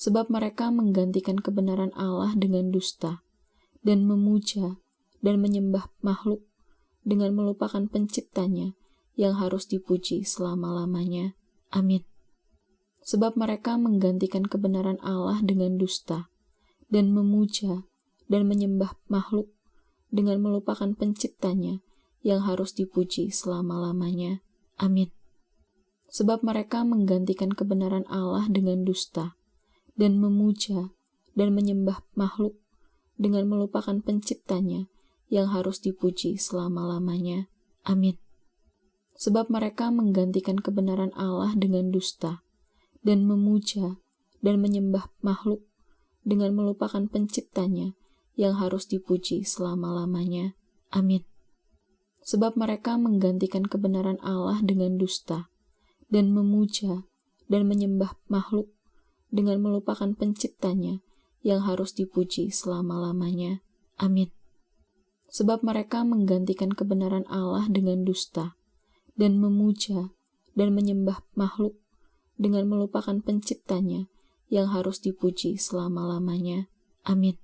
sebab mereka menggantikan kebenaran Allah dengan dusta, dan memuja dan menyembah makhluk dengan melupakan penciptanya yang harus dipuji selama-lamanya. Amin. Sebab mereka menggantikan kebenaran Allah dengan dusta, dan memuja dan menyembah makhluk dengan melupakan penciptanya yang harus dipuji selama-lamanya. Amin. Sebab mereka menggantikan kebenaran Allah dengan dusta, dan memuja dan menyembah makhluk dengan melupakan penciptanya yang harus dipuji selama-lamanya. Amin. Sebab mereka menggantikan kebenaran Allah dengan dusta, dan memuja dan menyembah makhluk dengan melupakan penciptanya yang harus dipuji selama-lamanya. Amin. Sebab mereka menggantikan kebenaran Allah dengan dusta, dan memuja dan menyembah makhluk dengan melupakan penciptanya yang harus dipuji selama-lamanya. Amin. Sebab mereka menggantikan kebenaran Allah dengan dusta, dan memuja dan menyembah makhluk dengan melupakan penciptanya yang harus dipuji selama-lamanya. Amin.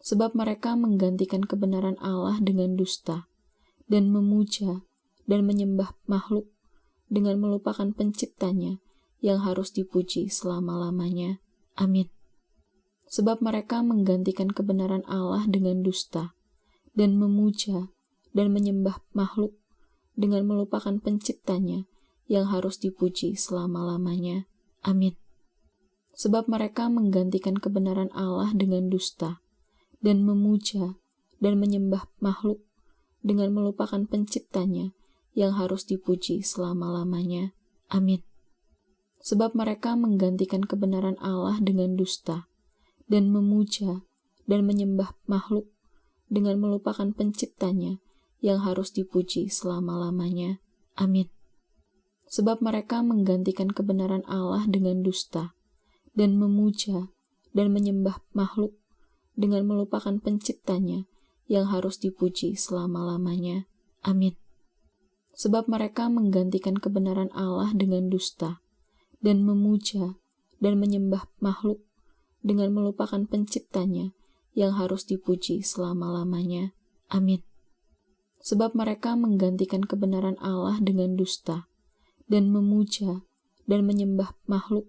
Sebab mereka menggantikan kebenaran Allah dengan dusta, dan memuja dan menyembah makhluk dengan melupakan penciptanya yang harus dipuji selama-lamanya. Amin. Sebab mereka menggantikan kebenaran Allah dengan dusta, dan memuja dan menyembah makhluk dengan melupakan penciptanya yang harus dipuji selama-lamanya. Amin. Sebab mereka menggantikan kebenaran Allah dengan dusta, dan memuja dan menyembah makhluk dengan melupakan penciptanya yang harus dipuji selama-lamanya. Amin. Sebab mereka menggantikan kebenaran Allah dengan dusta, dan memuja dan menyembah makhluk dengan melupakan penciptanya yang harus dipuji selama-lamanya. Amin. Sebab mereka menggantikan kebenaran Allah dengan dusta, dan memuja dan menyembah makhluk dengan melupakan penciptanya yang harus dipuji selama-lamanya. Amin. Sebab mereka menggantikan kebenaran Allah dengan dusta, dan memuja dan menyembah makhluk dengan melupakan penciptanya yang harus dipuji selama-lamanya. Amin. Sebab mereka menggantikan kebenaran Allah dengan dusta, dan memuja dan menyembah makhluk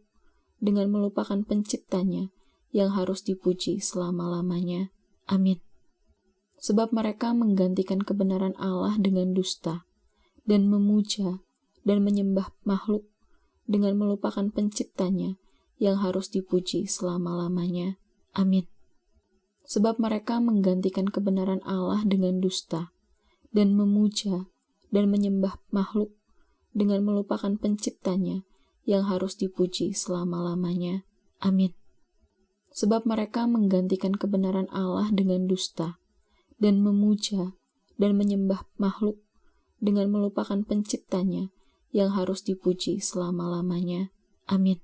dengan melupakan penciptanya yang harus dipuji selama-lamanya. Amin. Sebab mereka menggantikan kebenaran Allah dengan dusta, dan memuja dan menyembah makhluk dengan melupakan penciptanya yang harus dipuji selama-lamanya. Amin. Sebab mereka menggantikan kebenaran Allah dengan dusta, dan memuja dan menyembah makhluk dengan melupakan penciptanya yang harus dipuji selama-lamanya. Amin. Sebab mereka menggantikan kebenaran Allah dengan dusta, dan memuja dan menyembah makhluk dengan melupakan penciptanya yang harus dipuji selama-lamanya. Amin.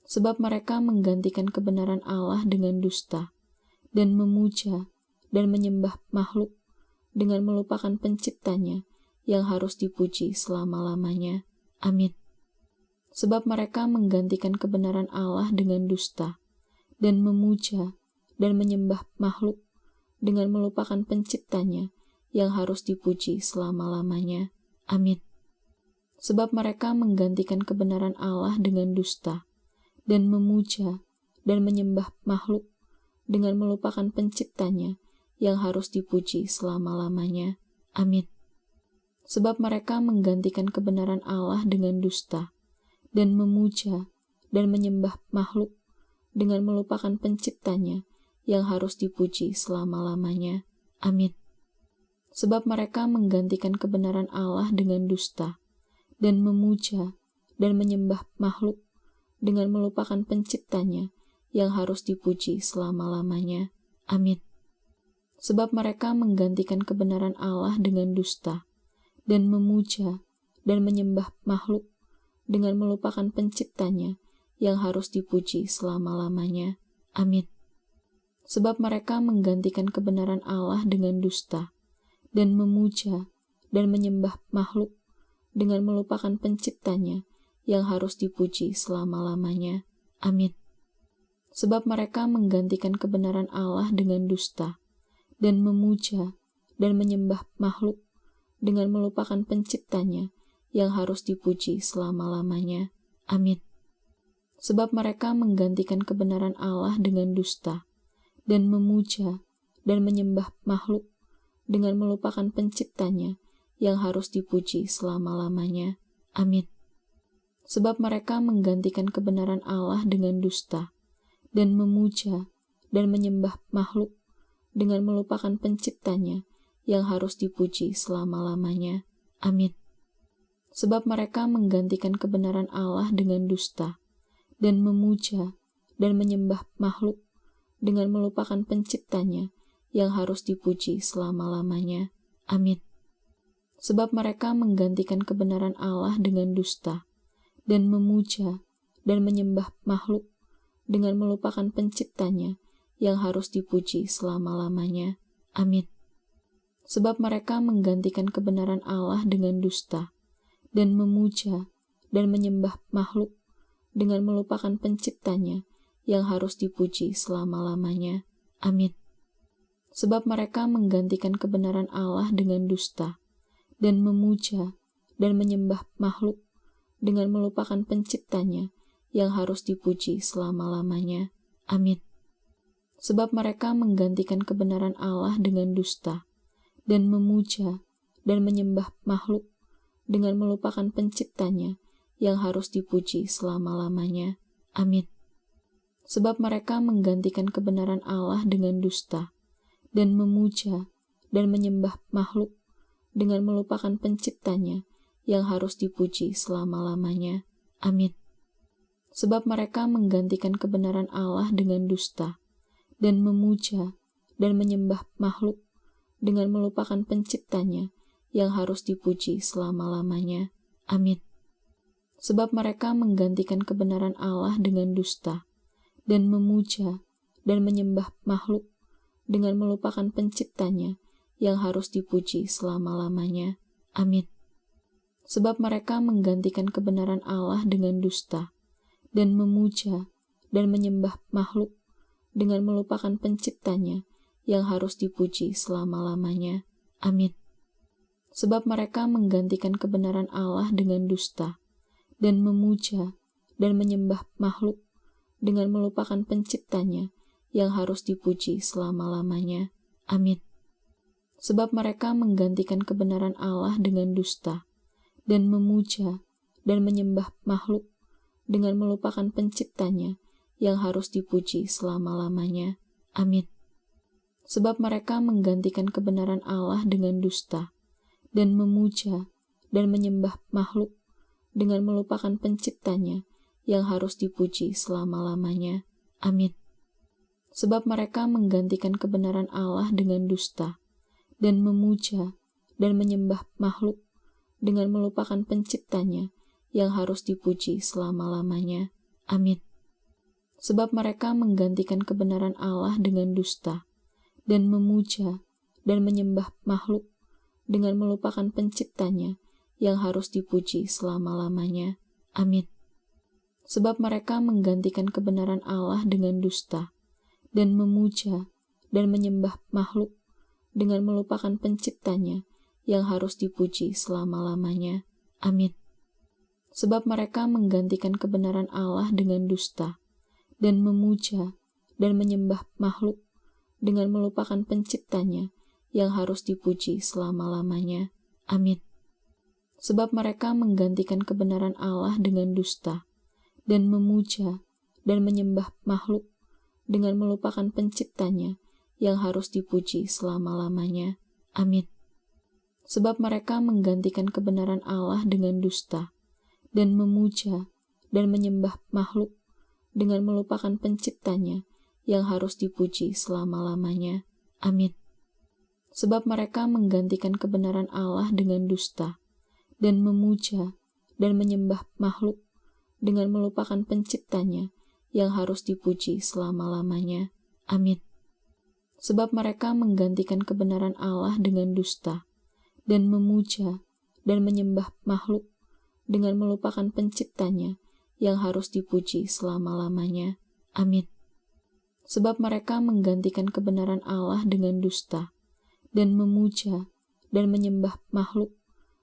Sebab mereka menggantikan kebenaran Allah dengan dusta, dan memuja dan menyembah makhluk dengan melupakan penciptanya yang harus dipuji selama-lamanya. Amin. Sebab mereka menggantikan kebenaran Allah dengan dusta, dan memuja dan menyembah makhluk dengan melupakan penciptanya yang harus dipuji selama-lamanya. Amin. Sebab mereka menggantikan kebenaran Allah dengan dusta, dan memuja dan menyembah makhluk dengan melupakan penciptanya yang harus dipuji selama-lamanya. Amin. Sebab mereka menggantikan kebenaran Allah dengan dusta, dan memuja dan menyembah makhluk dengan melupakan penciptanya yang harus dipuji selama-lamanya. Amin. Sebab mereka menggantikan kebenaran Allah dengan dusta, dan memuja dan menyembah makhluk dengan melupakan penciptanya yang harus dipuji selama-lamanya. Amin. Sebab mereka menggantikan kebenaran Allah dengan dusta, dan memuja dan menyembah makhluk dengan melupakan penciptanya yang harus dipuji selama-lamanya. Amin. Sebab mereka menggantikan kebenaran Allah dengan dusta, dan memuja dan menyembah makhluk dengan melupakan penciptanya yang harus dipuji selama-lamanya. Amin. sebab mereka menggantikan kebenaran Allah dengan dusta, dan memuja dan menyembah makhluk dengan melupakan penciptanya yang harus dipuji selama-lamanya. Amin. Sebab mereka menggantikan kebenaran Allah dengan dusta, dan memuja dan menyembah makhluk dengan melupakan penciptanya yang harus dipuji selama-lamanya. Amin. Sebab mereka menggantikan kebenaran Allah dengan dusta, dan memuja dan menyembah makhluk dengan melupakan penciptanya yang harus dipuji selama-lamanya. Amin. Sebab mereka menggantikan kebenaran Allah dengan dusta, dan memuja dan menyembah makhluk dengan melupakan penciptanya yang harus dipuji selama-lamanya. Amin. Sebab mereka menggantikan kebenaran Allah dengan dusta, dan memuja dan menyembah makhluk dengan melupakan penciptanya yang harus dipuji selama-lamanya. Amin. Sebab mereka menggantikan kebenaran Allah dengan dusta, dan memuja dan menyembah makhluk dengan melupakan penciptanya yang harus dipuji selama-lamanya. Amin. Sebab mereka menggantikan kebenaran Allah dengan dusta, dan memuja dan menyembah makhluk dengan melupakan penciptanya yang harus dipuji selama-lamanya. Amin. Sebab mereka menggantikan kebenaran Allah dengan dusta, dan memuja dan menyembah makhluk dengan melupakan penciptanya yang harus dipuji selama-lamanya. Amin. Sebab mereka menggantikan kebenaran Allah dengan dusta, dan memuja dan menyembah makhluk dengan melupakan penciptanya yang harus dipuji selama-lamanya. Amin. Sebab mereka menggantikan kebenaran Allah dengan dusta, dan memuja dan menyembah makhluk dengan melupakan penciptanya yang harus dipuji selama-lamanya. Amin. Sebab mereka menggantikan kebenaran Allah dengan dusta, dan memuja dan menyembah makhluk dengan melupakan penciptanya yang harus dipuji selama-lamanya. Amin. Sebab mereka menggantikan kebenaran Allah dengan dusta, dan memuja dan menyembah makhluk dengan melupakan penciptanya yang harus dipuji selama-lamanya. Amin. Sebab mereka menggantikan kebenaran Allah dengan dusta, dan memuja dan menyembah makhluk dengan melupakan penciptanya yang harus dipuji selama-lamanya. Amin. Sebab mereka menggantikan kebenaran Allah dengan dusta, dan memuja dan menyembah makhluk dengan melupakan penciptanya yang harus dipuji selama-lamanya. Amin. Sebab mereka menggantikan kebenaran Allah dengan dusta, dan memuja dan menyembah makhluk dengan melupakan penciptanya yang harus dipuji selama-lamanya. Amin. Sebab mereka menggantikan kebenaran Allah dengan dusta, dan memuja dan menyembah makhluk dengan melupakan penciptanya yang harus dipuji selama-lamanya. Amin. Sebab mereka menggantikan kebenaran Allah dengan dusta, dan memuja dan menyembah makhluk dengan melupakan penciptanya yang harus dipuji selama-lamanya. Amin. Sebab mereka menggantikan kebenaran Allah dengan dusta, dan memuja dan menyembah makhluk dengan melupakan penciptanya yang harus dipuji selama-lamanya. Amin. Sebab mereka menggantikan kebenaran Allah dengan dusta, dan memuja dan menyembah makhluk dengan melupakan penciptanya yang harus dipuji selama-lamanya. Amin. Sebab mereka menggantikan kebenaran Allah dengan dusta, dan memuja dan menyembah makhluk dengan melupakan penciptanya yang harus dipuji selama-lamanya. Amin. Sebab mereka menggantikan kebenaran Allah dengan dusta, dan memuja dan menyembah makhluk dengan melupakan penciptanya yang harus dipuji selama-lamanya. Amin. Sebab mereka menggantikan kebenaran Allah dengan dusta, dan memuja dan menyembah makhluk dengan melupakan penciptanya yang harus dipuji selama-lamanya. Amin. Sebab mereka menggantikan kebenaran Allah dengan dusta, dan memuja dan menyembah makhluk dengan melupakan penciptanya yang harus dipuji selama-lamanya. Amin. sebab mereka menggantikan kebenaran Allah dengan dusta, dan memuja dan menyembah makhluk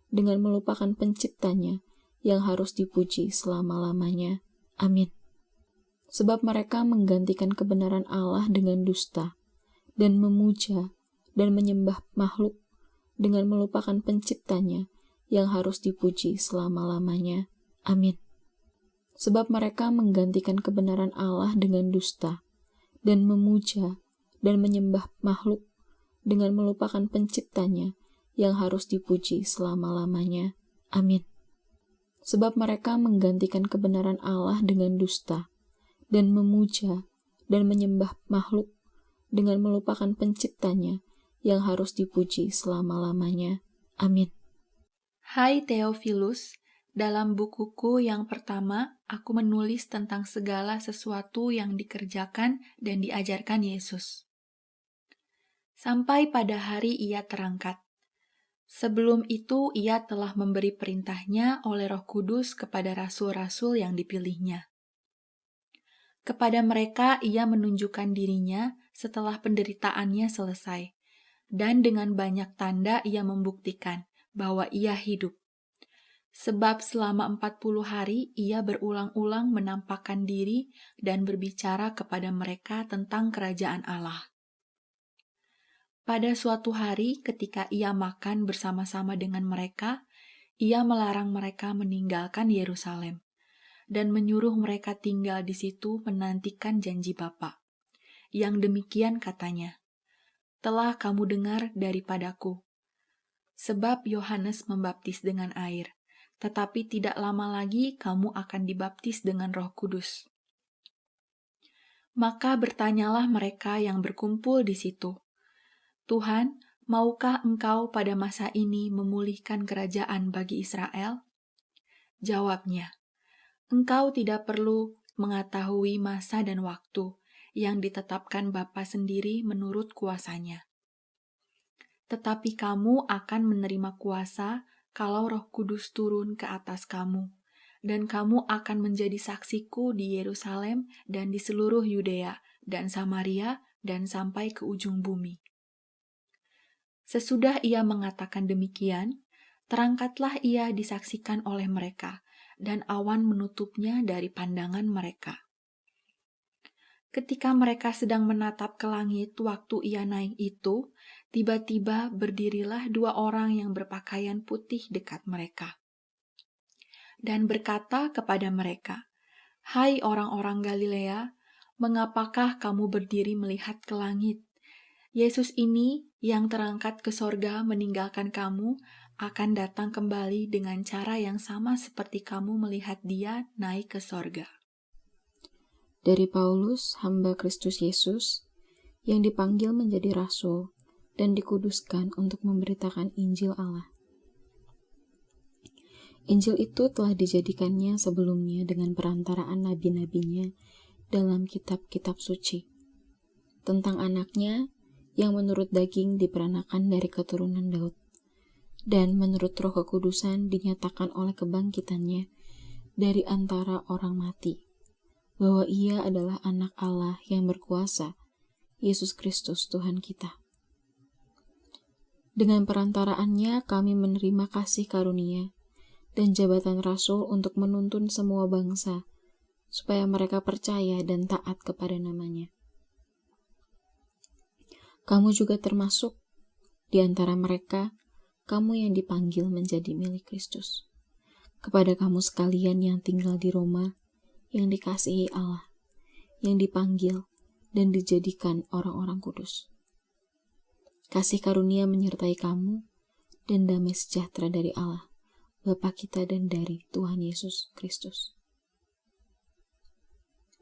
dengan melupakan penciptanya yang harus dipuji selama-lamanya. Amin. Sebab mereka menggantikan kebenaran Allah dengan dusta, dan memuja dan menyembah makhluk dengan melupakan penciptanya yang harus dipuji selama-lamanya. Amin. Sebab mereka menggantikan kebenaran Allah dengan dusta, dan memuja dan menyembah makhluk dengan melupakan penciptanya yang harus dipuji selama-lamanya. Amin. Sebab mereka menggantikan kebenaran Allah dengan dusta, dan memuja dan menyembah makhluk dengan melupakan penciptanya yang harus dipuji selama-lamanya. Amin. Hai Theophilus, dalam bukuku yang pertama, aku menulis tentang segala sesuatu yang dikerjakan dan diajarkan Yesus. Sampai pada hari ia terangkat. Sebelum itu ia telah memberi perintahnya oleh Roh Kudus kepada rasul-rasul yang dipilihnya. Kepada mereka ia menunjukkan dirinya setelah penderitaannya selesai, dan dengan banyak tanda ia membuktikan bahwa ia hidup. Sebab selama 40 hari ia berulang-ulang menampakkan diri dan berbicara kepada mereka tentang kerajaan Allah. Pada suatu hari ketika ia makan bersama-sama dengan mereka, ia melarang mereka meninggalkan Yerusalem dan menyuruh mereka tinggal di situ menantikan janji Bapa. Yang demikian katanya, "Telah kamu dengar daripadaku. Sebab Yohanes membaptis dengan air, tetapi tidak lama lagi kamu akan dibaptis dengan Roh Kudus." Maka bertanyalah mereka yang berkumpul di situ, "Tuhan, maukah Engkau pada masa ini memulihkan kerajaan bagi Israel?" Jawabnya, "Engkau tidak perlu mengetahui masa dan waktu yang ditetapkan Bapa sendiri menurut kuasanya. Tetapi kamu akan menerima kuasa kalau Roh Kudus turun ke atas kamu, dan kamu akan menjadi saksiku di Yerusalem dan di seluruh Yudea dan Samaria dan sampai ke ujung bumi." Sesudah ia mengatakan demikian, terangkatlah ia disaksikan oleh mereka, dan awan menutupnya dari pandangan mereka. Ketika mereka sedang menatap ke langit waktu ia naik itu, tiba-tiba berdirilah 2 orang yang berpakaian putih dekat mereka, dan berkata kepada mereka, "Hai orang-orang Galilea, mengapakah kamu berdiri melihat ke langit? Yesus ini yang terangkat ke sorga meninggalkan kamu akan datang kembali dengan cara yang sama seperti kamu melihat dia naik ke sorga." Dari Paulus, hamba Kristus Yesus, yang dipanggil menjadi rasul dan dikuduskan untuk memberitakan Injil Allah. Injil itu telah dijadikannya sebelumnya dengan perantaraan nabi-nabinya dalam kitab-kitab suci, tentang anaknya yang menurut daging diperanakan dari keturunan Daud, dan menurut Roh Kekudusan dinyatakan oleh kebangkitannya dari antara orang mati, bahwa ia adalah anak Allah yang berkuasa, Yesus Kristus Tuhan kita. Dengan perantaraannya kami menerima kasih karunia dan jabatan rasul untuk menuntun semua bangsa, supaya mereka percaya dan taat kepada namanya. Kamu juga termasuk di antara mereka, kamu yang dipanggil menjadi milik Kristus. Kepada kamu sekalian yang tinggal di Roma, yang dikasihi Allah, yang dipanggil dan dijadikan orang-orang kudus. Kasih karunia menyertai kamu, dan damai sejahtera dari Allah, Bapa kita dan dari Tuhan Yesus Kristus.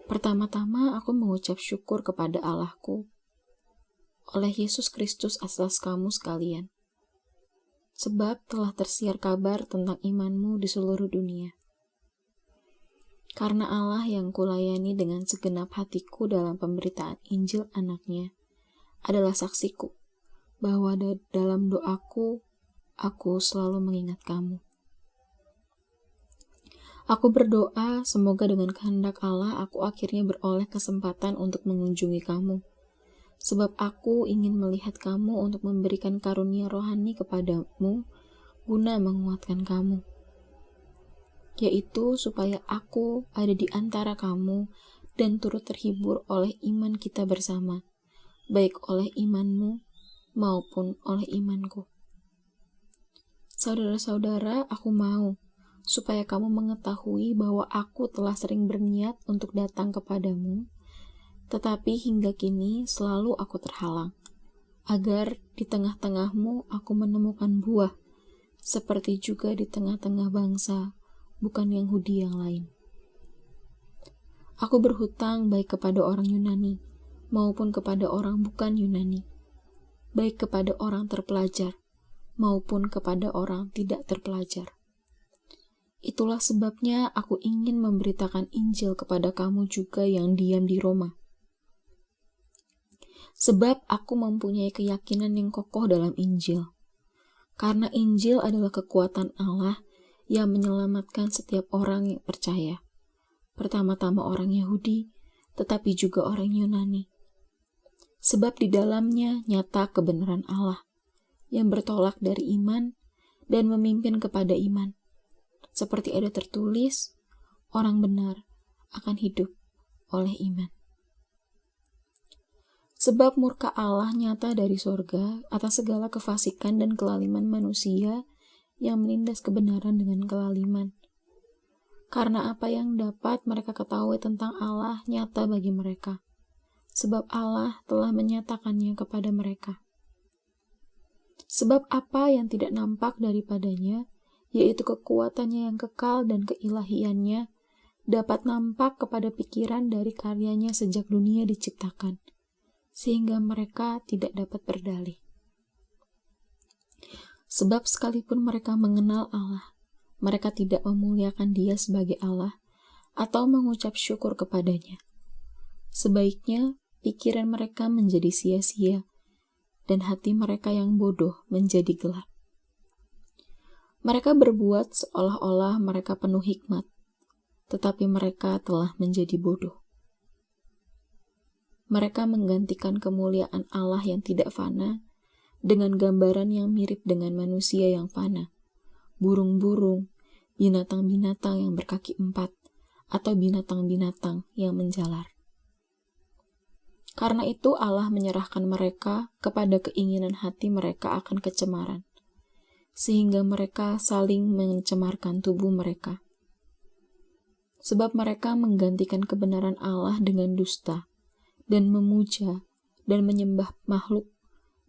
Pertama-tama aku mengucap syukur kepada Allahku oleh Yesus Kristus atas kamu sekalian, sebab telah tersiar kabar tentang imanmu di seluruh dunia. Karena Allah yang kulayani dengan segenap hatiku dalam pemberitaan Injil anaknya adalah saksiku, bahwa dalam doaku, aku selalu mengingat kamu. Aku berdoa semoga dengan kehendak Allah aku akhirnya beroleh kesempatan untuk mengunjungi kamu. Sebab aku ingin melihat kamu untuk memberikan karunia rohani kepadamu guna menguatkan kamu. Yaitu supaya aku ada di antara kamu dan turut terhibur oleh iman kita bersama, baik oleh imanmu maupun oleh imanku. Saudara-saudara, aku mau supaya kamu mengetahui bahwa aku telah sering berniat untuk datang kepadamu, tetapi hingga kini selalu aku terhalang, agar di tengah-tengahmu aku menemukan buah, seperti juga di tengah-tengah bangsa, bukan Yahudi yang lain. Aku berhutang baik kepada orang Yunani, maupun kepada orang bukan Yunani, baik kepada orang terpelajar, maupun kepada orang tidak terpelajar. Itulah sebabnya aku ingin memberitakan Injil kepada kamu juga yang diam di Roma. Sebab aku mempunyai keyakinan yang kokoh dalam Injil. Karena Injil adalah kekuatan Allah yang menyelamatkan setiap orang yang percaya. Pertama-tama orang Yahudi, tetapi juga orang Yunani. Sebab di dalamnya nyata kebenaran Allah, yang bertolak dari iman dan memimpin kepada iman. Seperti ada tertulis, orang benar akan hidup oleh iman. Sebab murka Allah nyata dari sorga atas segala kefasikan dan kelaliman manusia yang menindas kebenaran dengan kelaliman. Karena apa yang dapat mereka ketahui tentang Allah nyata bagi mereka. Sebab Allah telah menyatakannya kepada mereka. Sebab apa yang tidak nampak daripadanya, yaitu kekuatannya yang kekal dan keilahiannya, dapat nampak kepada pikiran dari karyanya sejak dunia diciptakan, sehingga mereka tidak dapat berdalih. Sebab sekalipun mereka mengenal Allah, mereka tidak memuliakan Dia sebagai Allah atau mengucap syukur kepadanya. Sebaiknya pikiran mereka menjadi sia-sia, dan hati mereka yang bodoh menjadi gelap. Mereka berbuat seolah-olah mereka penuh hikmat, tetapi mereka telah menjadi bodoh. Mereka menggantikan kemuliaan Allah yang tidak fana dengan gambaran yang mirip dengan manusia yang fana, burung-burung, binatang-binatang yang berkaki 4, atau binatang-binatang yang menjalar. Karena itu Allah menyerahkan mereka kepada keinginan hati mereka akan kecemaran, sehingga mereka saling mencemarkan tubuh mereka. Sebab mereka menggantikan kebenaran Allah dengan dusta, dan memuja dan menyembah makhluk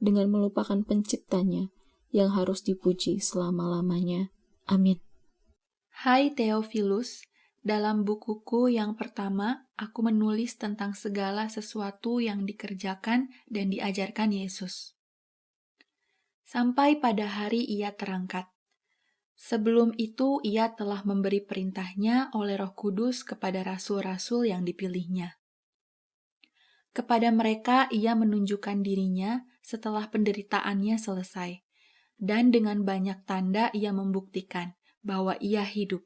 dengan melupakan penciptanya yang harus dipuji selama-lamanya. Amin. Hai Theophilus, dalam bukuku yang pertama, aku menulis tentang segala sesuatu yang dikerjakan dan diajarkan Yesus. Sampai pada hari Ia terangkat. Sebelum itu Ia telah memberi perintahnya oleh Roh Kudus kepada rasul-rasul yang dipilihnya. Kepada mereka Ia menunjukkan dirinya setelah penderitaannya selesai, dan dengan banyak tanda Ia membuktikan bahwa Ia hidup.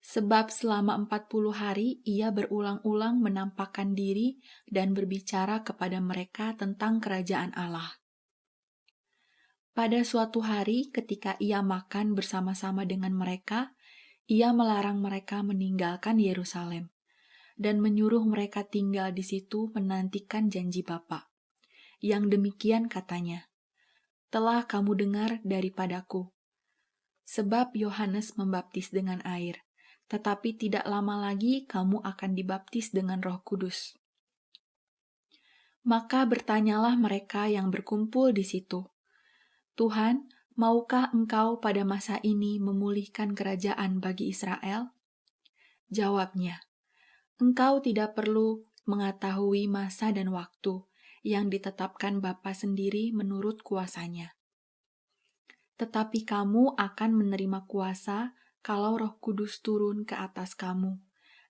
Sebab selama 40 hari Ia berulang-ulang menampakkan diri dan berbicara kepada mereka tentang kerajaan Allah. Pada suatu hari ketika Ia makan bersama-sama dengan mereka, Ia melarang mereka meninggalkan Yerusalem dan menyuruh mereka tinggal di situ menantikan janji Bapa. Yang demikian katanya, "Telah kamu dengar daripadaku. Sebab Yohanes membaptis dengan air, tetapi tidak lama lagi kamu akan dibaptis dengan Roh Kudus." Maka bertanyalah mereka yang berkumpul di situ, "Tuhan, maukah Engkau pada masa ini memulihkan kerajaan bagi Israel?" Jawabnya, "Engkau tidak perlu mengetahui masa dan waktu yang ditetapkan Bapa sendiri menurut kuasanya. Tetapi kamu akan menerima kuasa kalau Roh Kudus turun ke atas kamu,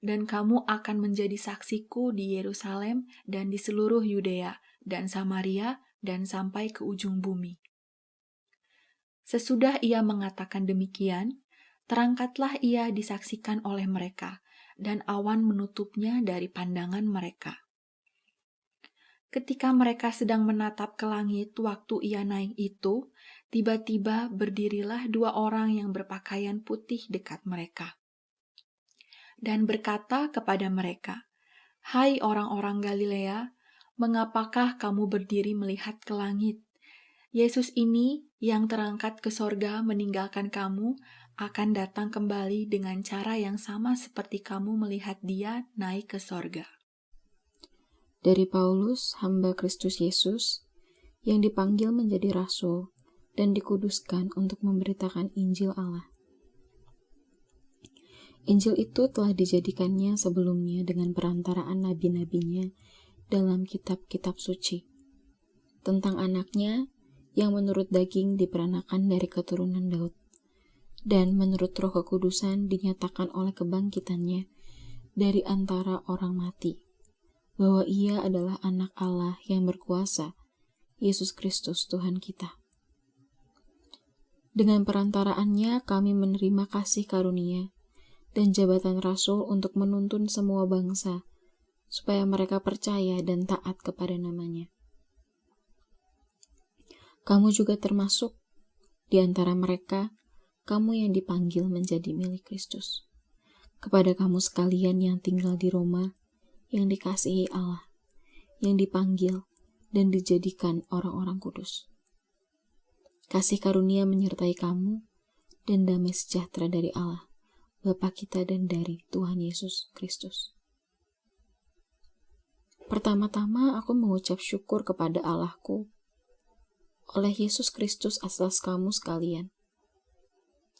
dan kamu akan menjadi saksiku di Yerusalem dan di seluruh Yudea dan Samaria dan sampai ke ujung bumi." Sesudah Ia mengatakan demikian, Terangkatlah ia disaksikan oleh mereka, dan awan menutupnya dari pandangan mereka. Ketika mereka sedang menatap ke langit waktu ia naik itu, tiba-tiba berdirilah 2 orang yang berpakaian putih dekat mereka, dan berkata kepada mereka, "Hai orang-orang Galilea, mengapakah kamu berdiri melihat ke langit? Yesus ini yang terangkat ke sorga meninggalkan kamu, akan datang kembali dengan cara yang sama seperti kamu melihat dia naik ke sorga." Dari Paulus, hamba Kristus Yesus, yang dipanggil menjadi rasul dan dikuduskan untuk memberitakan Injil Allah. Injil itu telah dijadikannya sebelumnya dengan perantaraan nabi-nabinya dalam kitab-kitab suci, tentang anaknya yang menurut daging diperanakan dari keturunan Daud, dan menurut Roh Kekudusan dinyatakan oleh kebangkitannya dari antara orang mati, bahwa ia adalah anak Allah yang berkuasa, Yesus Kristus Tuhan kita. Dengan perantaraannya kami menerima kasih karunia dan jabatan rasul untuk menuntun semua bangsa, supaya mereka percaya dan taat kepada namanya. Kamu juga termasuk di antara mereka, kamu yang dipanggil menjadi milik Kristus. Kepada kamu sekalian yang tinggal di Roma, yang dikasihi Allah, yang dipanggil dan dijadikan orang-orang kudus. Kasih karunia menyertai kamu, dan damai sejahtera dari Allah, Bapa kita dan dari Tuhan Yesus Kristus. Pertama-tama aku mengucap syukur kepada Allahku oleh Yesus Kristus atas kamu sekalian,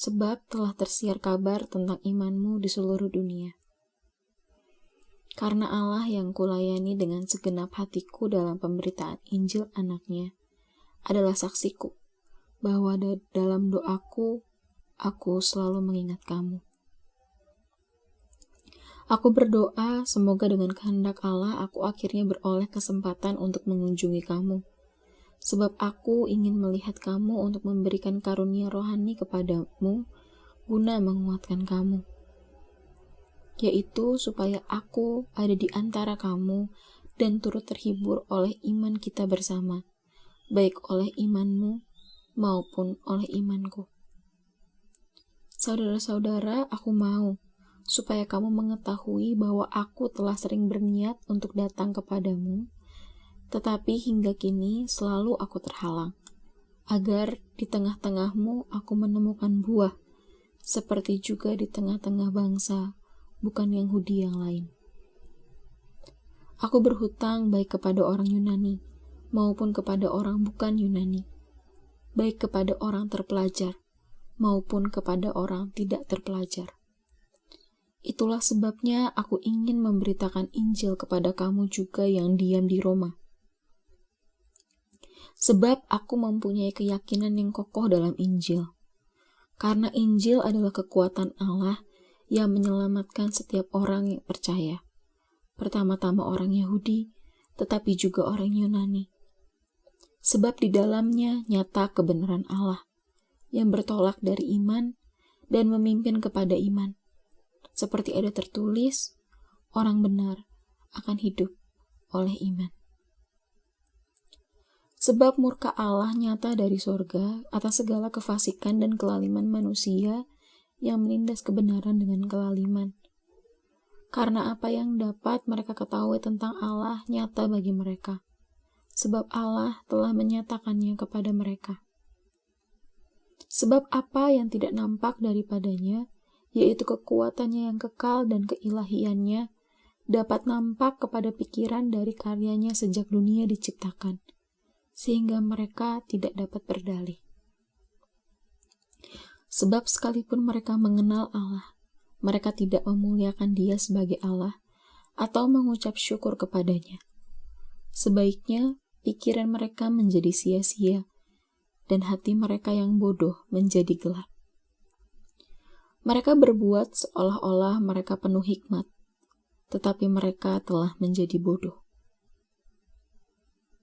sebab telah tersiar kabar tentang imanmu di seluruh dunia. Karena Allah yang kulayani dengan segenap hatiku dalam pemberitaan Injil anaknya adalah saksiku, bahwa dalam doaku, aku selalu mengingat kamu. Aku berdoa semoga dengan kehendak Allah aku akhirnya beroleh kesempatan untuk mengunjungi kamu, sebab aku ingin melihat kamu untuk memberikan karunia rohani kepadamu guna menguatkan kamu, yaitu supaya aku ada di antara kamu dan turut terhibur oleh iman kita bersama, baik oleh imanmu maupun oleh imanku. Saudara-saudara, aku mau supaya kamu mengetahui bahwa aku telah sering berniat untuk datang kepadamu, tetapi hingga kini selalu aku terhalang, agar di tengah-tengahmu aku menemukan buah, seperti juga di tengah-tengah bangsa, bukan Yahudi yang lain. Aku berhutang baik kepada orang Yunani, maupun kepada orang bukan Yunani, baik kepada orang terpelajar, maupun kepada orang tidak terpelajar. Itulah sebabnya aku ingin memberitakan Injil kepada kamu juga yang diam di Roma. Sebab aku mempunyai keyakinan yang kokoh dalam Injil. Karena Injil adalah kekuatan Allah yang menyelamatkan setiap orang yang percaya. Pertama-tama orang Yahudi, tetapi juga orang Yunani. Sebab di dalamnya nyata kebenaran Allah, yang bertolak dari iman dan memimpin kepada iman. Seperti ada tertulis, orang benar akan hidup oleh iman. Sebab murka Allah nyata dari sorga atas segala kefasikan dan kelaliman manusia yang menindas kebenaran dengan kelaliman. Karena apa yang dapat mereka ketahui tentang Allah nyata bagi mereka, sebab Allah telah menyatakannya kepada mereka. Sebab apa yang tidak nampak daripadanya, yaitu kekuatannya yang kekal dan keilahiannya, dapat nampak kepada pikiran dari karyanya sejak dunia diciptakan, sehingga mereka tidak dapat berdalih. Sebab sekalipun mereka mengenal Allah, mereka tidak memuliakan Dia sebagai Allah atau mengucap syukur kepadanya. Sebaiknya pikiran mereka menjadi sia-sia dan hati mereka yang bodoh menjadi gelap. Mereka berbuat seolah-olah mereka penuh hikmat, tetapi mereka telah menjadi bodoh.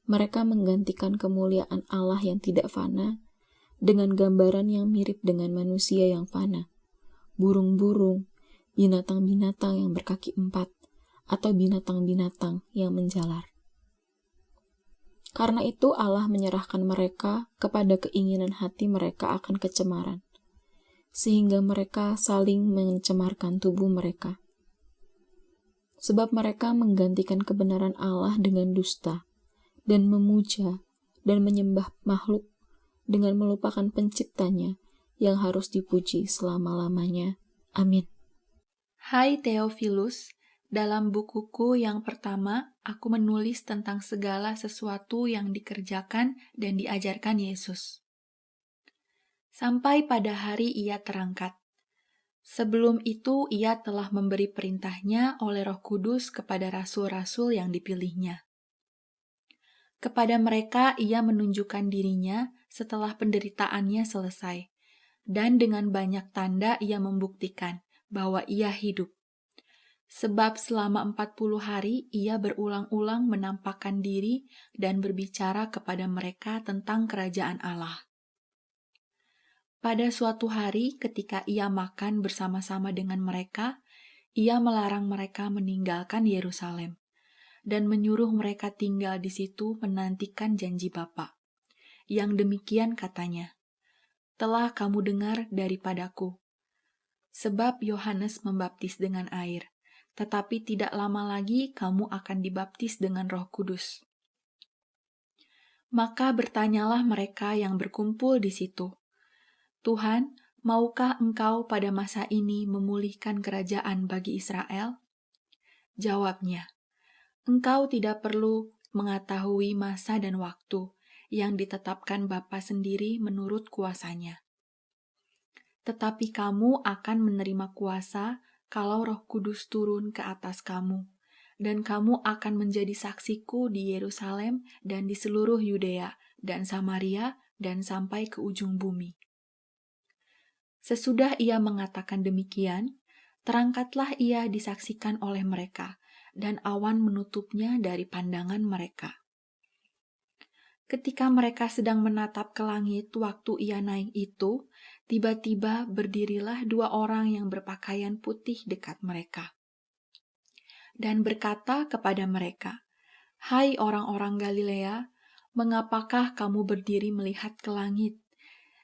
Mereka menggantikan kemuliaan Allah yang tidak fana dengan gambaran yang mirip dengan manusia yang fana, burung-burung, binatang-binatang yang berkaki 4, atau binatang-binatang yang menjalar. Karena itu Allah menyerahkan mereka kepada keinginan hati mereka akan kecemaran, sehingga mereka saling mencemarkan tubuh mereka. Sebab mereka menggantikan kebenaran Allah dengan dusta, dan memuja dan menyembah makhluk dengan melupakan penciptanya yang harus dipuji selama-lamanya. Amin. Hai Theophilus, dalam bukuku yang pertama, aku menulis tentang segala sesuatu yang dikerjakan dan diajarkan Yesus. Sampai pada hari ia terangkat. Sebelum itu ia telah memberi perintahnya oleh Roh Kudus kepada rasul-rasul yang dipilihnya. Kepada mereka ia menunjukkan dirinya setelah penderitaannya selesai, dan dengan banyak tanda ia membuktikan bahwa ia hidup. Sebab selama 40 hari ia berulang-ulang menampakkan diri dan berbicara kepada mereka tentang kerajaan Allah. Pada suatu hari ketika ia makan bersama-sama dengan mereka, ia melarang mereka meninggalkan Yerusalem dan menyuruh mereka tinggal di situ menantikan janji Bapa. Yang demikian katanya, "Telah kamu dengar daripadaku. Sebab Yohanes membaptis dengan air, tetapi tidak lama lagi kamu akan dibaptis dengan Roh Kudus." Maka bertanyalah mereka yang berkumpul di situ, "Tuhan, maukah Engkau pada masa ini memulihkan kerajaan bagi Israel?" Jawabnya, "Engkau tidak perlu mengetahui masa dan waktu yang ditetapkan Bapa sendiri menurut kuasanya. Tetapi kamu akan menerima kuasa kalau Roh Kudus turun ke atas kamu, dan kamu akan menjadi saksiku di Yerusalem dan di seluruh Yudea dan Samaria dan sampai ke ujung bumi." Sesudah ia mengatakan demikian, terangkatlah ia disaksikan oleh mereka, dan awan menutupnya dari pandangan mereka. Ketika mereka sedang menatap ke langit waktu ia naik itu, tiba-tiba berdirilah 2 orang yang berpakaian putih dekat mereka, dan berkata kepada mereka, "Hai orang-orang Galilea, mengapakah kamu berdiri melihat ke langit?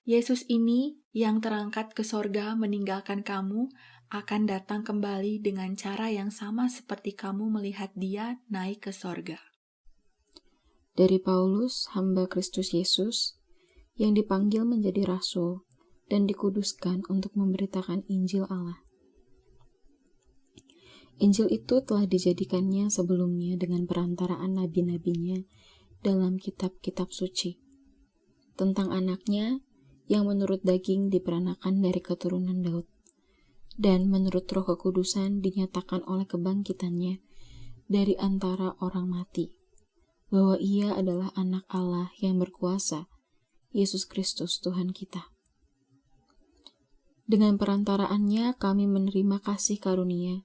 Yesus ini yang terangkat ke sorga meninggalkan kamu, akan datang kembali dengan cara yang sama seperti kamu melihat dia naik ke sorga." Dari Paulus, hamba Kristus Yesus, yang dipanggil menjadi rasul dan dikuduskan untuk memberitakan Injil Allah. Injil itu telah dijadikannya sebelumnya dengan perantaraan nabi-nabinya dalam kitab-kitab suci, tentang anaknya yang menurut daging diperanakan dari keturunan Daud, dan menurut Roh Kekudusan dinyatakan oleh kebangkitannya dari antara orang mati, bahwa ia adalah anak Allah yang berkuasa, Yesus Kristus Tuhan kita. Dengan perantaraannya kami menerima kasih karunia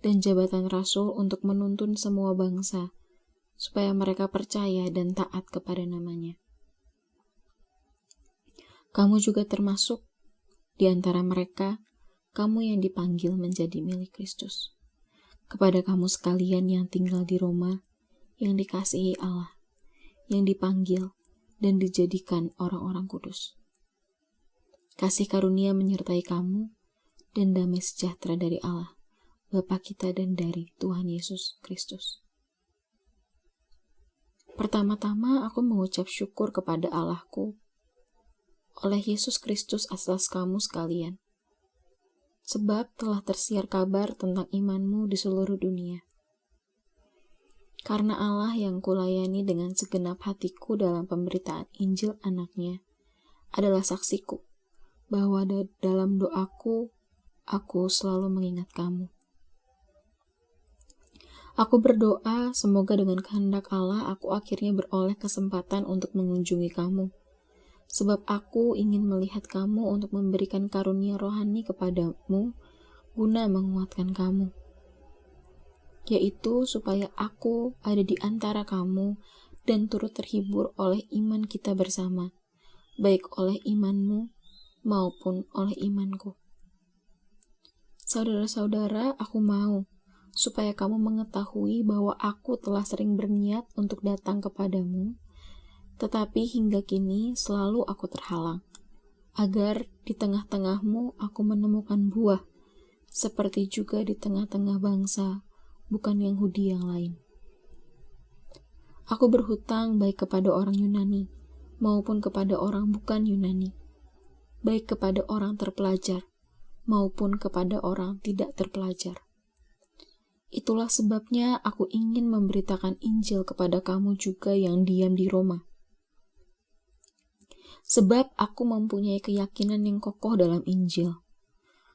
dan jabatan rasul untuk menuntun semua bangsa, supaya mereka percaya dan taat kepada namanya. Kamu juga termasuk di antara mereka, kamu yang dipanggil menjadi milik Kristus. Kepada kamu sekalian yang tinggal di Roma, yang dikasihi Allah, yang dipanggil dan dijadikan orang-orang kudus. Kasih karunia menyertai kamu, dan damai sejahtera dari Allah, Bapa kita dan dari Tuhan Yesus Kristus. Pertama-tama aku mengucap syukur kepada Allahku oleh Yesus Kristus atas kamu sekalian, sebab telah tersiar kabar tentang imanmu di seluruh dunia. Karena Allah yang kulayani dengan segenap hatiku dalam pemberitaan Injil anaknya adalah saksiku, bahwa dalam doaku, aku selalu mengingat kamu. Aku berdoa semoga dengan kehendak Allah aku akhirnya beroleh kesempatan untuk mengunjungi kamu, sebab aku ingin melihat kamu untuk memberikan karunia rohani kepadamu guna menguatkan kamu, yaitu supaya aku ada di antara kamu dan turut terhibur oleh iman kita bersama, baik oleh imanmu maupun oleh imanku. Saudara-saudara, aku mau supaya kamu mengetahui bahwa aku telah sering berniat untuk datang kepadamu, tetapi hingga kini selalu aku terhalang, agar di tengah-tengahmu aku menemukan buah, seperti juga di tengah-tengah bangsa, bukan Yahudi yang lain. Aku berhutang baik kepada orang Yunani, maupun kepada orang bukan Yunani, baik kepada orang terpelajar, maupun kepada orang tidak terpelajar. Itulah sebabnya aku ingin memberitakan Injil kepada kamu juga yang diam di Roma. Sebab aku mempunyai keyakinan yang kokoh dalam Injil.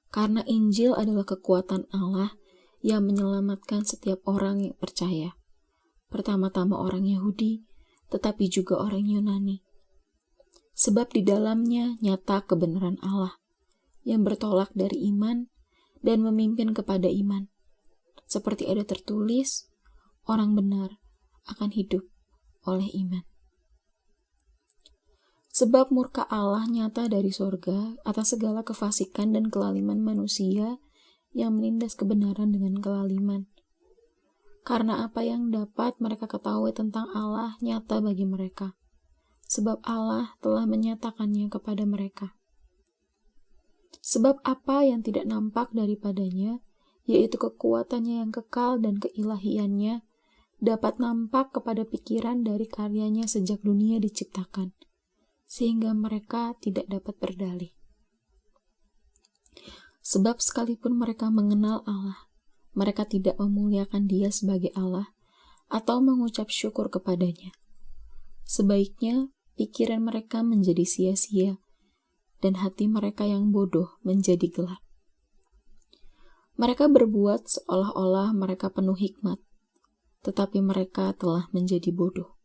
Karena Injil adalah kekuatan Allah yang menyelamatkan setiap orang yang percaya. Pertama-tama orang Yahudi, tetapi juga orang Yunani. Sebab di dalamnya nyata kebenaran Allah, yang bertolak dari iman dan memimpin kepada iman. Seperti ada tertulis, orang benar akan hidup oleh iman. Sebab murka Allah nyata dari sorga atas segala kefasikan dan kelaliman manusia yang menindas kebenaran dengan kelaliman. Karena apa yang dapat mereka ketahui tentang Allah nyata bagi mereka, sebab Allah telah menyatakannya kepada mereka. Sebab apa yang tidak nampak daripadanya, yaitu kekuatannya yang kekal dan keilahiannya, dapat nampak kepada pikiran dari karyanya sejak dunia diciptakan, sehingga mereka tidak dapat berdalih. Sebab sekalipun mereka mengenal Allah, mereka tidak memuliakan Dia sebagai Allah atau mengucap syukur kepadanya. Sebaiknya pikiran mereka menjadi sia-sia, dan hati mereka yang bodoh menjadi gelap. Mereka berbuat seolah-olah mereka penuh hikmat, tetapi mereka telah menjadi bodoh.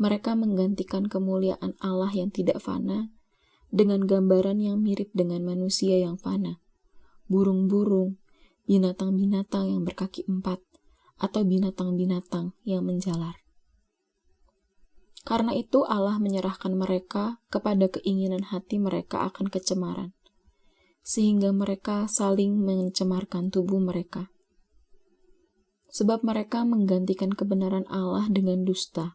Mereka menggantikan kemuliaan Allah yang tidak fana dengan gambaran yang mirip dengan manusia yang fana, burung-burung, binatang-binatang yang berkaki 4, atau binatang-binatang yang menjalar. Karena itu Allah menyerahkan mereka kepada keinginan hati mereka akan kecemaran, sehingga mereka saling mencemarkan tubuh mereka. Sebab mereka menggantikan kebenaran Allah dengan dusta,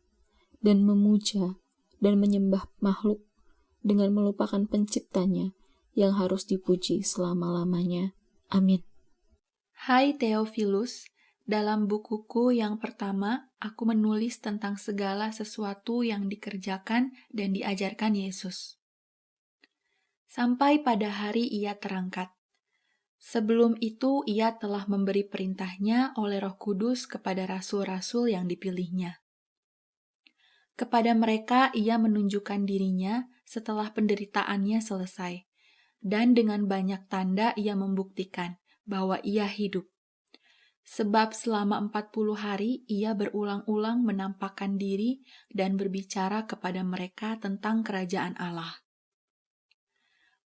dan memuja dan menyembah makhluk dengan melupakan penciptanya yang harus dipuji selama-lamanya. Amin. Hai Theophilus, dalam bukuku yang pertama, aku menulis tentang segala sesuatu yang dikerjakan dan diajarkan Yesus. Sampai pada hari Ia terangkat. Sebelum itu Ia telah memberi perintahnya oleh Roh Kudus kepada rasul-rasul yang dipilihnya. Kepada mereka Ia menunjukkan dirinya setelah penderitaannya selesai, dan dengan banyak tanda Ia membuktikan bahwa Ia hidup. Sebab selama 40 hari Ia berulang-ulang menampakkan diri dan berbicara kepada mereka tentang kerajaan Allah.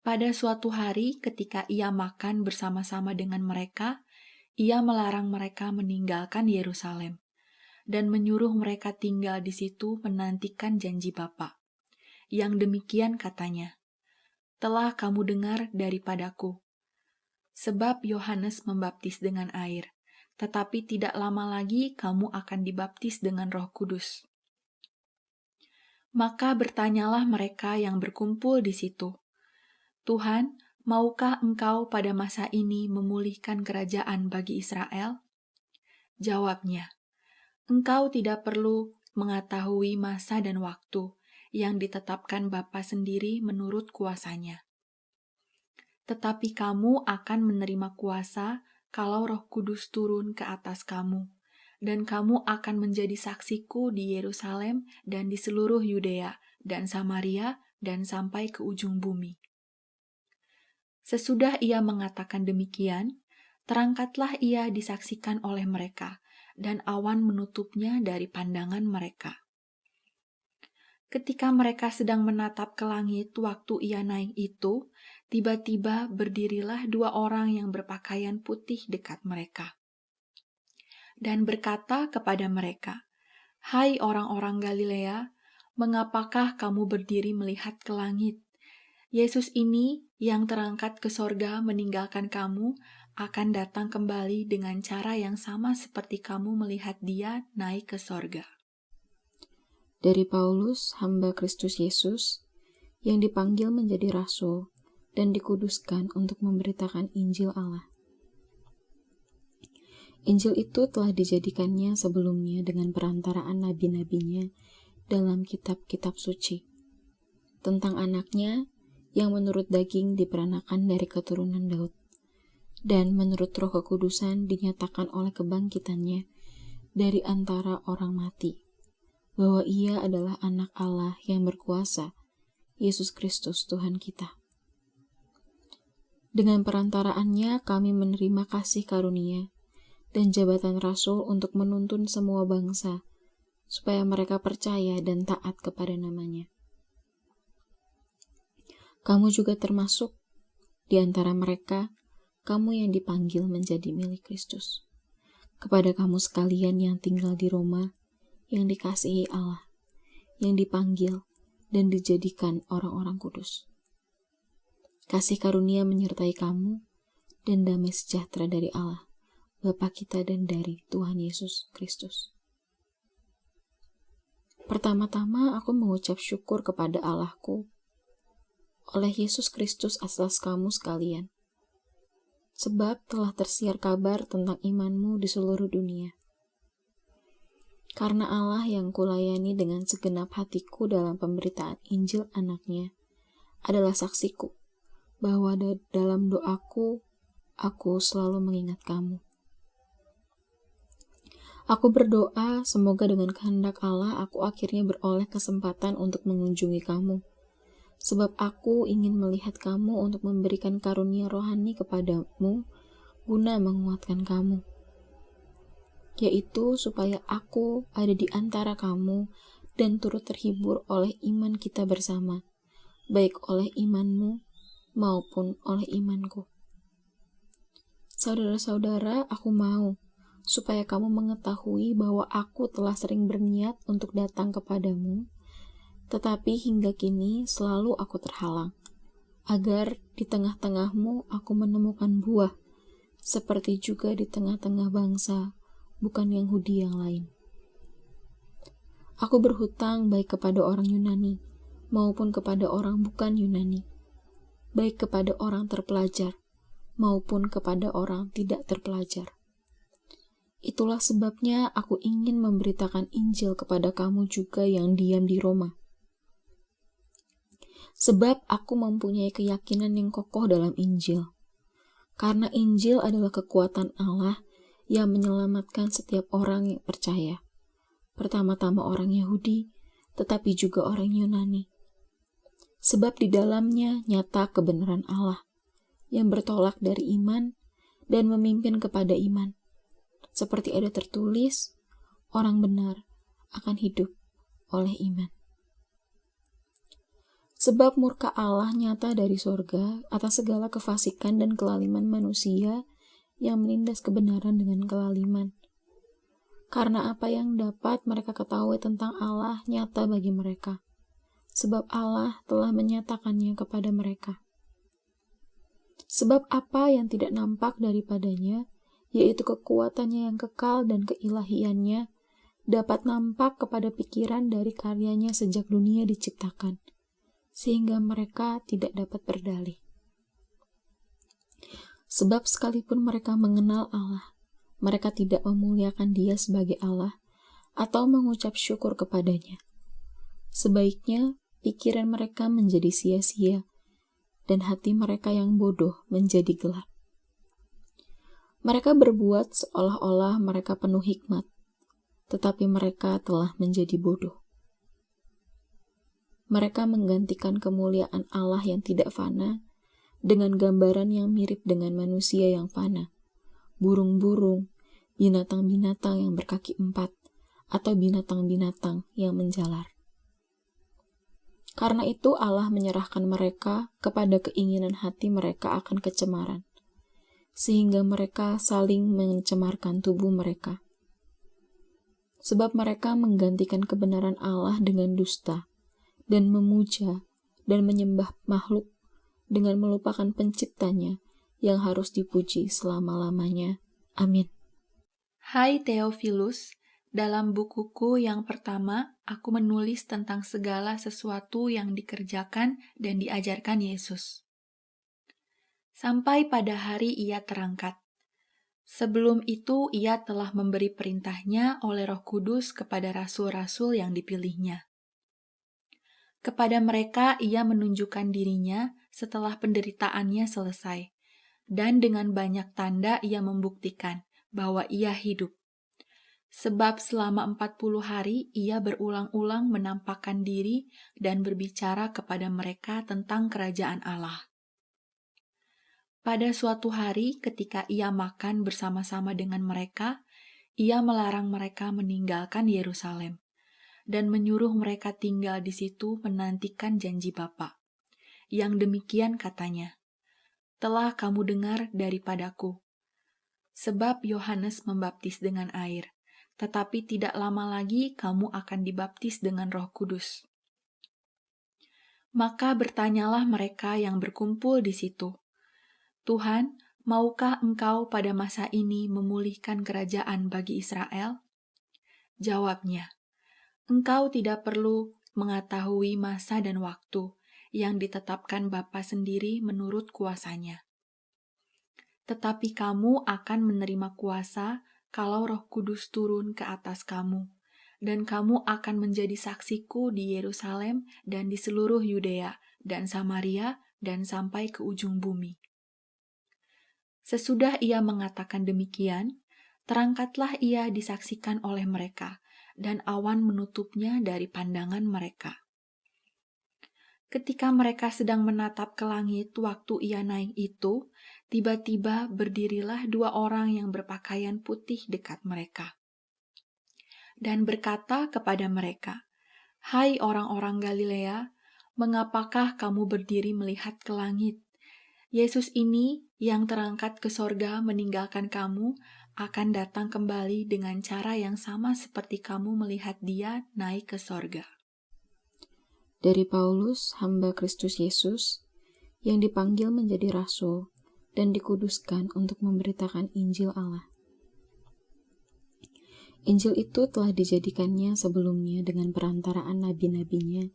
Pada suatu hari ketika Ia makan bersama-sama dengan mereka, Ia melarang mereka meninggalkan Yerusalem dan menyuruh mereka tinggal di situ menantikan janji Bapa. Yang demikian katanya, "Telah kamu dengar daripadaku. Sebab Yohanes membaptis dengan air, tetapi tidak lama lagi kamu akan dibaptis dengan Roh Kudus." Maka bertanyalah mereka yang berkumpul di situ, "Tuhan, maukah Engkau pada masa ini memulihkan kerajaan bagi Israel?" Jawabnya, "Engkau tidak perlu mengetahui masa dan waktu yang ditetapkan Bapa sendiri menurut kuasanya. Tetapi kamu akan menerima kuasa kalau Roh Kudus turun ke atas kamu, dan kamu akan menjadi saksiku di Yerusalem dan di seluruh Yudea dan Samaria dan sampai ke ujung bumi." Sesudah Ia mengatakan demikian, terangkatlah Ia disaksikan oleh mereka, dan awan menutupnya dari pandangan mereka. Ketika mereka sedang menatap ke langit waktu Ia naik itu, tiba-tiba berdirilah 2 orang yang berpakaian putih dekat mereka, dan berkata kepada mereka, "Hai orang-orang Galilea, mengapakah kamu berdiri melihat ke langit? Yesus ini yang terangkat ke sorga meninggalkan kamu akan datang kembali dengan cara yang sama seperti kamu melihat dia naik ke sorga. Dari Paulus, hamba Kristus Yesus, yang dipanggil menjadi rasul dan dikuduskan untuk memberitakan Injil Allah. Injil itu telah dijadikannya sebelumnya dengan perantaraan nabi-nabinya dalam kitab-kitab suci, tentang anaknya yang menurut daging diperanakan dari keturunan Daud, dan menurut Roh Kekudusan dinyatakan oleh kebangkitannya dari antara orang mati, bahwa ia adalah anak Allah yang berkuasa, Yesus Kristus Tuhan kita. Dengan perantaraannya kami menerima kasih karunia dan jabatan rasul untuk menuntun semua bangsa, supaya mereka percaya dan taat kepada namanya. Kamu juga termasuk di antara mereka, kamu yang dipanggil menjadi milik Kristus. Kepada kamu sekalian yang tinggal di Roma, yang dikasihi Allah, yang dipanggil dan dijadikan orang-orang kudus. Kasih karunia menyertai kamu, dan damai sejahtera dari Allah, Bapa kita dan dari Tuhan Yesus Kristus. Pertama-tama aku mengucap syukur kepada Allahku oleh Yesus Kristus atas kamu sekalian, sebab telah tersiar kabar tentang imanmu di seluruh dunia. Karena Allah yang kulayani dengan segenap hatiku dalam pemberitaan Injil anaknya adalah saksiku, bahwa dalam doaku, aku selalu mengingat kamu. Aku berdoa semoga dengan kehendak Allah aku akhirnya beroleh kesempatan untuk mengunjungi kamu, sebab aku ingin melihat kamu untuk memberikan karunia rohani kepadamu guna menguatkan kamu, yaitu supaya aku ada di antara kamu dan turut terhibur oleh iman kita bersama, baik oleh imanmu maupun oleh imanku. Saudara-saudara, aku mau supaya kamu mengetahui bahwa aku telah sering berniat untuk datang kepadamu, tetapi hingga kini selalu aku terhalang, agar di tengah-tengahmu aku menemukan buah, seperti juga di tengah-tengah bangsa, bukan Yahudi yang lain. Aku berhutang baik kepada orang Yunani, maupun kepada orang bukan Yunani, baik kepada orang terpelajar, maupun kepada orang tidak terpelajar. Itulah sebabnya aku ingin memberitakan Injil kepada kamu juga yang diam di Roma. Sebab aku mempunyai keyakinan yang kokoh dalam Injil. Karena Injil adalah kekuatan Allah yang menyelamatkan setiap orang yang percaya. Pertama-tama orang Yahudi, tetapi juga orang Yunani. Sebab di dalamnya nyata kebenaran Allah, yang bertolak dari iman dan memimpin kepada iman. Seperti ada tertulis, orang benar akan hidup oleh iman. Sebab murka Allah nyata dari sorga atas segala kefasikan dan kelaliman manusia yang menindas kebenaran dengan kelaliman. Karena apa yang dapat mereka ketahui tentang Allah nyata bagi mereka, sebab Allah telah menyatakannya kepada mereka. Sebab apa yang tidak nampak daripadanya, yaitu kekuatannya yang kekal dan keilahiannya, dapat nampak kepada pikiran dari karyanya sejak dunia diciptakan, sehingga mereka tidak dapat berdalih. Sebab sekalipun mereka mengenal Allah, mereka tidak memuliakan Dia sebagai Allah atau mengucap syukur kepadanya. Sebaiknya pikiran mereka menjadi sia-sia dan hati mereka yang bodoh menjadi gelap. Mereka berbuat seolah-olah mereka penuh hikmat, tetapi mereka telah menjadi bodoh. Mereka menggantikan kemuliaan Allah yang tidak fana dengan gambaran yang mirip dengan manusia yang fana, burung-burung, binatang-binatang yang berkaki 4, atau binatang-binatang yang menjalar. Karena itu Allah menyerahkan mereka kepada keinginan hati mereka akan kecemaran, sehingga mereka saling mencemarkan tubuh mereka. Sebab mereka menggantikan kebenaran Allah dengan dusta, dan memuja dan menyembah makhluk dengan melupakan penciptanya yang harus dipuji selama-lamanya. Amin. Hai Theophilus, dalam bukuku yang pertama, aku menulis tentang segala sesuatu yang dikerjakan dan diajarkan Yesus. Sampai pada hari ia terangkat. Sebelum itu ia telah memberi perintahnya oleh Roh Kudus kepada rasul-rasul yang dipilihnya. Kepada mereka ia menunjukkan dirinya setelah penderitaannya selesai, dan dengan banyak tanda ia membuktikan bahwa ia hidup. Sebab selama 40 hari ia berulang-ulang menampakkan diri dan berbicara kepada mereka tentang kerajaan Allah. Pada suatu hari ketika ia makan bersama-sama dengan mereka, ia melarang mereka meninggalkan Yerusalem dan menyuruh mereka tinggal di situ menantikan janji Bapa. Yang demikian katanya, "Telah kamu dengar daripadaku. Sebab Yohanes membaptis dengan air, tetapi tidak lama lagi kamu akan dibaptis dengan Roh Kudus." Maka bertanyalah mereka yang berkumpul di situ, "Tuhan, maukah Engkau pada masa ini memulihkan kerajaan bagi Israel?" Jawabnya, "Engkau tidak perlu mengetahui masa dan waktu yang ditetapkan Bapa sendiri menurut kuasanya. Tetapi kamu akan menerima kuasa kalau Roh Kudus turun ke atas kamu, dan kamu akan menjadi saksiku di Yerusalem dan di seluruh Yudea dan Samaria dan sampai ke ujung bumi." Sesudah ia mengatakan demikian, terangkatlah ia disaksikan oleh mereka, dan awan menutupnya dari pandangan mereka. Ketika mereka sedang menatap ke langit waktu ia naik itu, tiba-tiba berdirilah 2 orang yang berpakaian putih dekat mereka, dan berkata kepada mereka, "Hai orang-orang Galilea, mengapakah kamu berdiri melihat ke langit? Yesus ini yang terangkat ke sorga meninggalkan kamu, akan datang kembali dengan cara yang sama seperti kamu melihat dia naik ke sorga." Dari Paulus, hamba Kristus Yesus, yang dipanggil menjadi rasul dan dikuduskan untuk memberitakan Injil Allah. Injil itu telah dijadikannya sebelumnya dengan perantaraan nabi-nabinya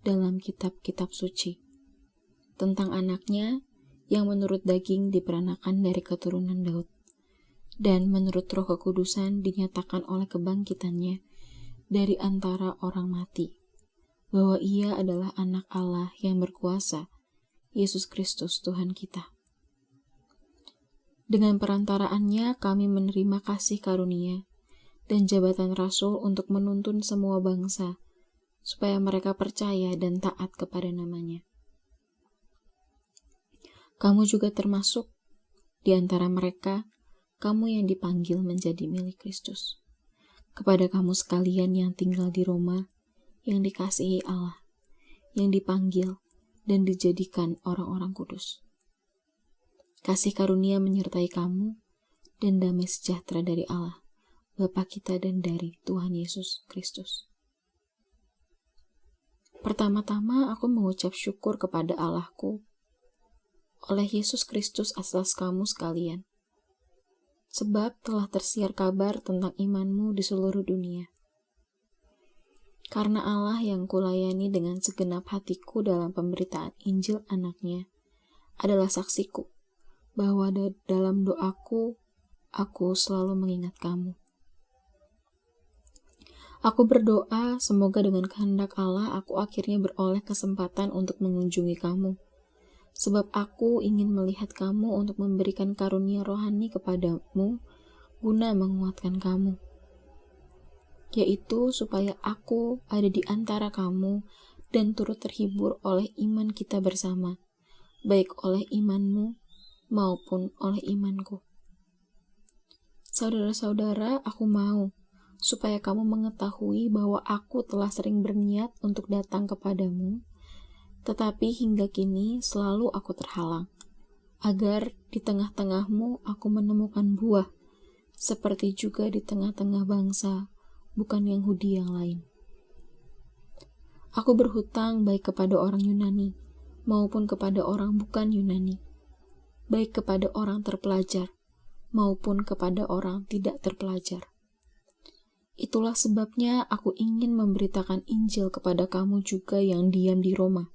dalam kitab-kitab suci, tentang anaknya yang menurut daging diperanakan dari keturunan Daud, dan menurut Roh Kekudusan dinyatakan oleh kebangkitannya dari antara orang mati, bahwa ia adalah anak Allah yang berkuasa, Yesus Kristus Tuhan kita. Dengan perantaraannya kami menerima kasih karunia dan jabatan rasul untuk menuntun semua bangsa, supaya mereka percaya dan taat kepada namanya. Kamu juga termasuk di antara mereka, kamu yang dipanggil menjadi milik Kristus. Kepada kamu sekalian yang tinggal di Roma, yang dikasihi Allah, yang dipanggil dan dijadikan orang-orang kudus. Kasih karunia menyertai kamu, dan damai sejahtera dari Allah, Bapa kita dan dari Tuhan Yesus Kristus. Pertama-tama aku mengucap syukur kepada Allahku oleh Yesus Kristus atas kamu sekalian, sebab telah tersiar kabar tentang imanmu di seluruh dunia. Karena Allah yang kulayani dengan segenap hatiku dalam pemberitaan Injil anaknya adalah saksiku, bahwa dalam doaku, aku selalu mengingat kamu. Aku berdoa semoga dengan kehendak Allah aku akhirnya beroleh kesempatan untuk mengunjungi kamu, sebab aku ingin melihat kamu untuk memberikan karunia rohani kepadamu guna menguatkan kamu, yaitu supaya aku ada di antara kamu dan turut terhibur oleh iman kita bersama, baik oleh imanmu maupun oleh imanku. Saudara-saudara, aku mau supaya kamu mengetahui bahwa aku telah sering berniat untuk datang kepadamu, tetapi hingga kini selalu aku terhalang, agar di tengah-tengahmu aku menemukan buah, seperti juga di tengah-tengah bangsa, bukan Yahudi yang lain. Aku berhutang baik kepada orang Yunani maupun kepada orang bukan Yunani, baik kepada orang terpelajar maupun kepada orang tidak terpelajar. Itulah sebabnya aku ingin memberitakan Injil kepada kamu juga yang diam di Roma.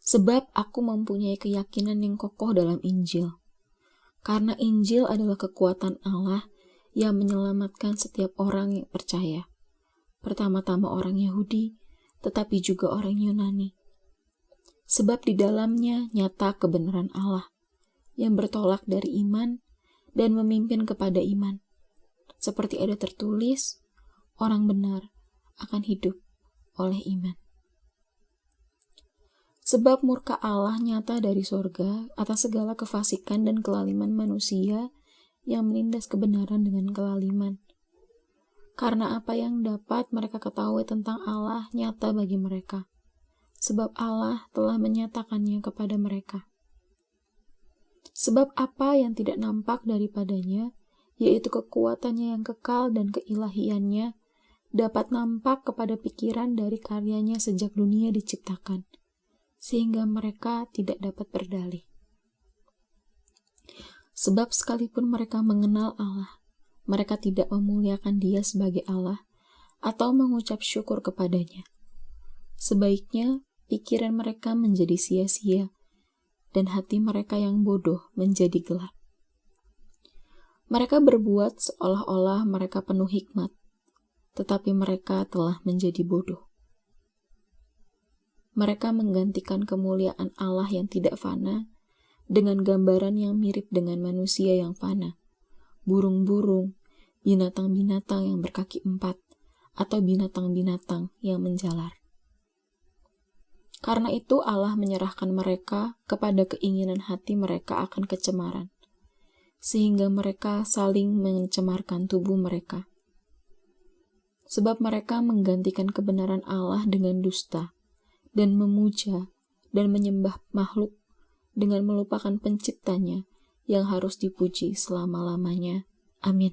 Sebab aku mempunyai keyakinan yang kokoh dalam Injil. Karena Injil adalah kekuatan Allah yang menyelamatkan setiap orang yang percaya. Pertama-tama orang Yahudi, tetapi juga orang Yunani. Sebab di dalamnya nyata kebenaran Allah, yang bertolak dari iman dan memimpin kepada iman. Seperti ada tertulis, orang benar akan hidup oleh iman. Sebab murka Allah nyata dari sorga atas segala kefasikan dan kelaliman manusia yang menindas kebenaran dengan kelaliman. Karena apa yang dapat mereka ketahui tentang Allah nyata bagi mereka, sebab Allah telah menyatakannya kepada mereka. Sebab apa yang tidak nampak daripadanya, yaitu kekuatannya yang kekal dan keilahiannya, dapat nampak kepada pikiran dari karyanya sejak dunia diciptakan, sehingga mereka tidak dapat berdalih. Sebab sekalipun mereka mengenal Allah, mereka tidak memuliakan Dia sebagai Allah atau mengucap syukur kepadanya. Sebaiknya pikiran mereka menjadi sia-sia dan hati mereka yang bodoh menjadi gelap. Mereka berbuat seolah-olah mereka penuh hikmat, tetapi mereka telah menjadi bodoh. Mereka menggantikan kemuliaan Allah yang tidak fana dengan gambaran yang mirip dengan manusia yang fana, burung-burung, binatang-binatang yang berkaki 4, atau binatang-binatang yang menjalar. Karena itu Allah menyerahkan mereka kepada keinginan hati mereka akan kecemaran, sehingga mereka saling mencemarkan tubuh mereka. Sebab mereka menggantikan kebenaran Allah dengan dusta, dan memuja dan menyembah makhluk dengan melupakan penciptanya yang harus dipuji selama-lamanya. Amin.